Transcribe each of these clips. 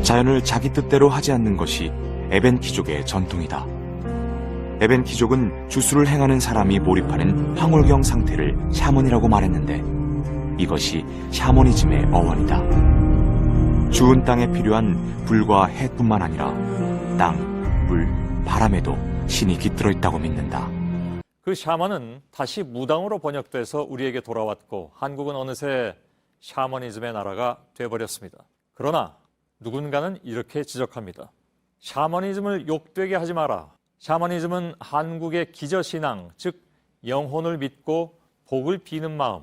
자연을 자기 뜻대로 하지 않는 것이 에벤키족의 전통이다. 에벤키족은 주술을 행하는 사람이 몰입하는 황홀경 상태를 샤먼이라고 말했는데 이것이 샤머니즘의 어원이다. 주운 땅에 필요한 불과 해뿐만 아니라 땅, 물, 바람에도 신이 깃들어 있다고 믿는다. 그 샤먼은 다시 무당으로 번역돼서 우리에게 돌아왔고 한국은 어느새 샤머니즘의 나라가 돼버렸습니다. 그러나 누군가는 이렇게 지적합니다. 샤머니즘을 욕되게 하지 마라. 샤머니즘은 한국의 기저신앙, 즉 영혼을 믿고 복을 비는 마음,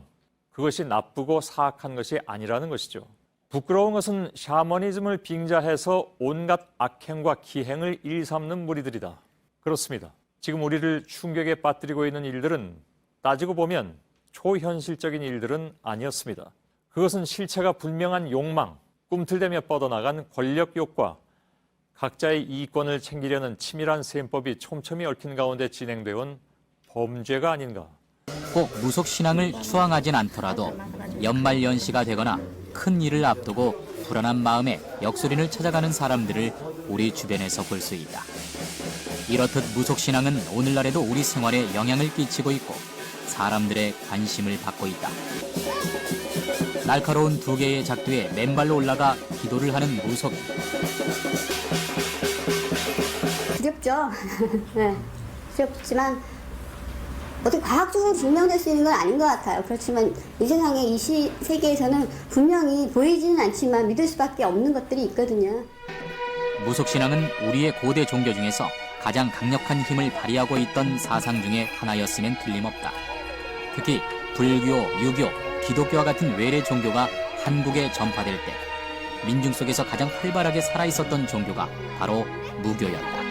그것이 나쁘고 사악한 것이 아니라는 것이죠. 부끄러운 것은 샤머니즘을 빙자해서 온갖 악행과 기행을 일삼는 무리들이다. 그렇습니다. 지금 우리를 충격에 빠뜨리고 있는 일들은 따지고 보면 초현실적인 일들은 아니었습니다. 그것은 실체가 분명한 욕망, 꿈틀대며 뻗어나간 권력욕과 각자의 이익권을 챙기려는 치밀한 셈법이 촘촘히 얽힌 가운데 진행되어 온 범죄가 아닌가. 꼭 무속신앙을 추앙하진 않더라도 연말연시가 되거나 큰 일을 앞두고 불안한 마음에 역술인을 찾아가는 사람들을 우리 주변에서 볼 수 있다. 이렇듯 무속신앙은 오늘날에도 우리 생활에 영향을 끼치고 있고 사람들의 관심을 받고 있다. 날카로운 두 개의 작두에 맨발로 올라가 기도를 하는 무속인. 두렵죠. 네, 두렵지만 어떻게 과학적으로 증명될 수 있는 건 아닌 것 같아요. 그렇지만 이 세상에 이 세계에서는 분명히 보이지는 않지만 믿을 수밖에 없는 것들이 있거든요. 무속신앙은 우리의 고대 종교 중에서 가장 강력한 힘을 발휘하고 있던 사상 중에 하나였으면 틀림없다. 특히 불교, 유교, 기독교와 같은 외래 종교가 한국에 전파될 때 민중 속에서 가장 활발하게 살아있었던 종교가 바로 무교였다.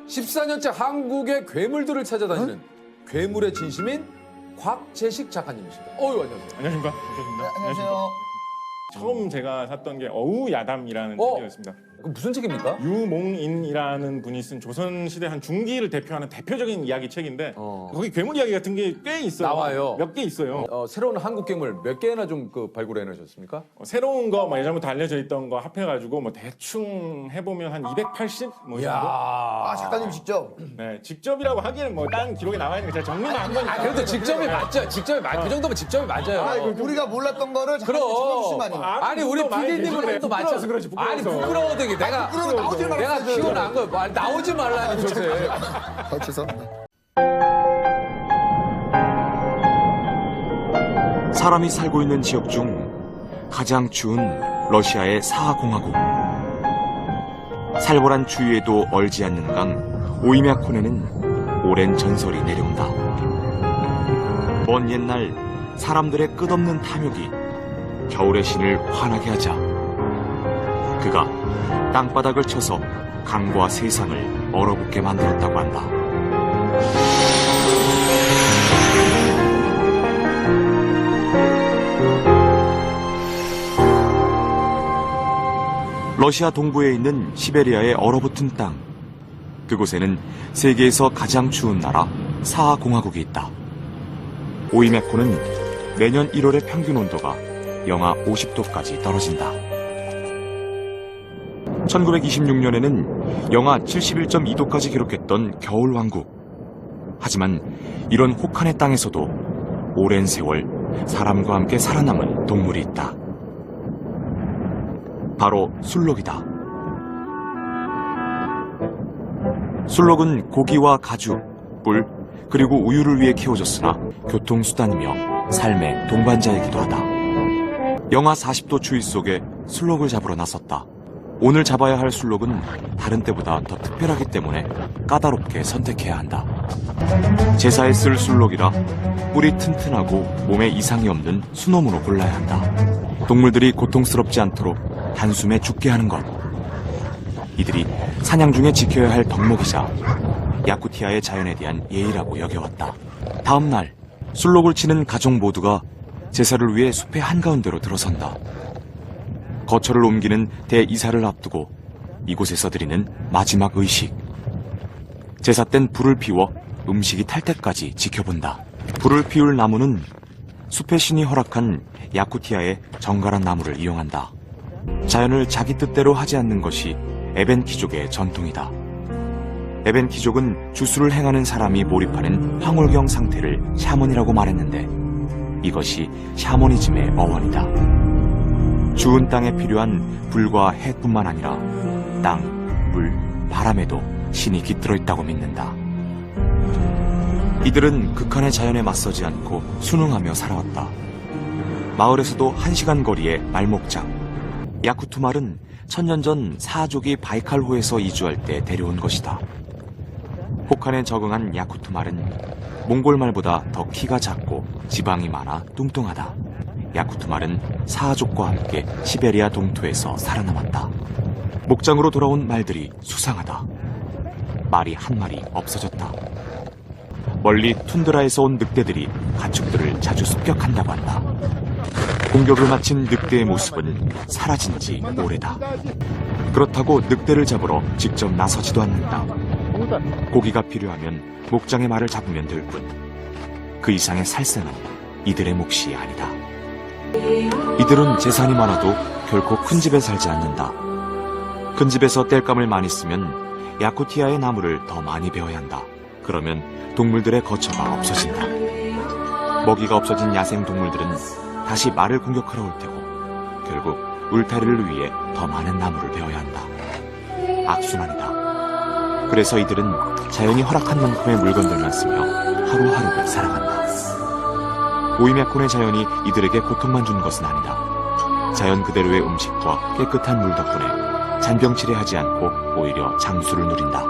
14년째 한국의 괴물들을 찾아다니는 괴물의 진심인 곽재식 작가님이십니다. 안녕하세요. 안녕하십니까. 안녕하세요. 처음 제가 샀던 게 어우야담이라는 책이었습니다. 그 무슨 책입니까? 유몽인이라는 분이 쓴 조선시대 한 중기를 대표하는 대표적인 이야기 책인데 거기 괴물 이야기 같은 게 꽤 있어요. 나와요. 몇 개 있어요. 새로운 한국 괴물 몇 개나 좀 발굴해 놓으셨습니까? 새로운 거 예전부터 알려져 있던 거 합해가지고 대충 해보면 한 280? 이 정도? 아, 작가님 직접? 네, 직접이라고 하기에는 다른 기록에 나와 있는 거 제가 정리만 한 거니까. 그래도 직접이 맞죠. 직접이 그 정도면 직접이 맞아요. 우리가 몰랐던 거를 작가님이 찾아주시면 아니에요. 아니 우리 PD님은 또 맞죠. 그렇지. 아니 부끄러워도 내가 나오지 말았어요. 내가 피곤한 거 나오지 말라는 조세. 죄송합니다. 사람이 살고 있는 지역 중 가장 추운 러시아의 사하공화국. 살벌한 추위에도 얼지 않는 강 오이мя코네는 오랜 전설이 내려온다. 먼 옛날 사람들의 끝없는 탐욕이 겨울의 신을 화나게 하자 그가 땅바닥을 쳐서 강과 세상을 얼어붙게 만들었다고 한다. 러시아 동부에 있는 시베리아의 얼어붙은 땅. 그곳에는 세계에서 가장 추운 나라 사하공화국이 있다. 오이메코는 매년 1월의 평균 온도가 영하 50도까지 떨어진다. 1926년에는 영하 71.2도까지 기록했던 겨울왕국. 하지만 이런 혹한의 땅에서도 오랜 세월 사람과 함께 살아남은 동물이 있다. 바로 술록이다. 술록은 고기와 가죽, 뿔, 그리고 우유를 위해 키워졌으나 교통수단이며 삶의 동반자이기도 하다. 영하 40도 추위 속에 술록을 잡으러 나섰다. 오늘 잡아야 할 술록은 다른 때보다 더 특별하기 때문에 까다롭게 선택해야 한다. 제사에 쓸 술록이라 뿔이 튼튼하고 몸에 이상이 없는 수놈으로 골라야 한다. 동물들이 고통스럽지 않도록 단숨에 죽게 하는 것. 이들이 사냥 중에 지켜야 할 덕목이자 야쿠티아의 자연에 대한 예의라고 여겨왔다. 다음 날 술록을 치는 가족 모두가 제사를 위해 숲의 한가운데로 들어선다. 거처를 옮기는 대이사를 앞두고 이곳에서 드리는 마지막 의식. 제사 땐 불을 피워 음식이 탈 때까지 지켜본다. 불을 피울 나무는 숲의 신이 허락한 야쿠티아의 정갈한 나무를 이용한다. 자연을 자기 뜻대로 하지 않는 것이 에벤 키족의 전통이다. 에벤 키족은 주술을 행하는 사람이 몰입하는 황홀경 상태를 샤먼이라고 말했는데 이것이 샤머니즘의 어원이다. 주운 땅에 필요한 불과 해뿐만 아니라 땅, 물, 바람에도 신이 깃들어 있다고 믿는다. 이들은 극한의 자연에 맞서지 않고 순응하며 살아왔다. 마을에서도 1시간 거리의 말목장, 야쿠투말은 천년 전 사족이 바이칼호에서 이주할 때 데려온 것이다. 혹한에 적응한 야쿠투말은 몽골말보다 더 키가 작고 지방이 많아 뚱뚱하다. 야쿠투말은 사족과 함께 시베리아 동토에서 살아남았다. 목장으로 돌아온 말들이 수상하다. 말이 한 마리 없어졌다. 멀리 툰드라에서 온 늑대들이 가축들을 자주 습격한다고 한다. 공격을 마친 늑대의 모습은 사라진 지 오래다. 그렇다고 늑대를 잡으러 직접 나서지도 않는다. 고기가 필요하면 목장의 말을 잡으면 될 뿐. 그 이상의 살생은 이들의 몫이 아니다. 이들은 재산이 많아도 결코 큰 집에 살지 않는다. 큰 집에서 땔감을 많이 쓰면 야쿠티아의 나무를 더 많이 베어야 한다. 그러면 동물들의 거처가 없어진다. 먹이가 없어진 야생 동물들은 다시 말을 공격하러 올 테고 결국 울타리를 위해 더 많은 나무를 베어야 한다. 악순환이다. 그래서 이들은 자연이 허락한 만큼의 물건들만 쓰며 하루하루를 살아간다. 오이메콘의 자연이 이들에게 고통만 준 것은 아니다. 자연 그대로의 음식과 깨끗한 물 덕분에 잔병치레하지 않고 오히려 장수를 누린다.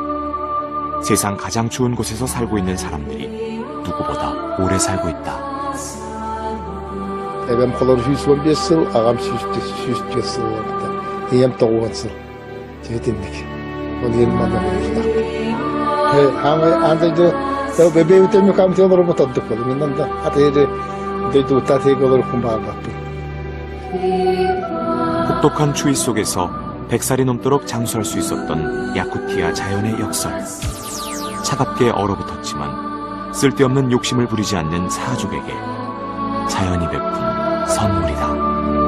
세상 가장 추운 곳에서 살고 있는 사람들이 누구보다 오래 살고 있다. Ebem kolor 115 yıl, ağam 100 yıl. Eyem 90 yıl. Cevitinlik. O diyelim bana böyle. Andaydı, da bebeği temizlik kamite olur mu tadı koydum. İnan da ataydı, deydu tatay kolor kumbağa. 혹독한 추위 속에서 100살이 넘도록 장수할 수 있었던 야쿠티아 자연의 역설. 차갑게 얼어붙었지만 쓸데없는 욕심을 부리지 않는 사족에게 자연이 베푼 선물이다.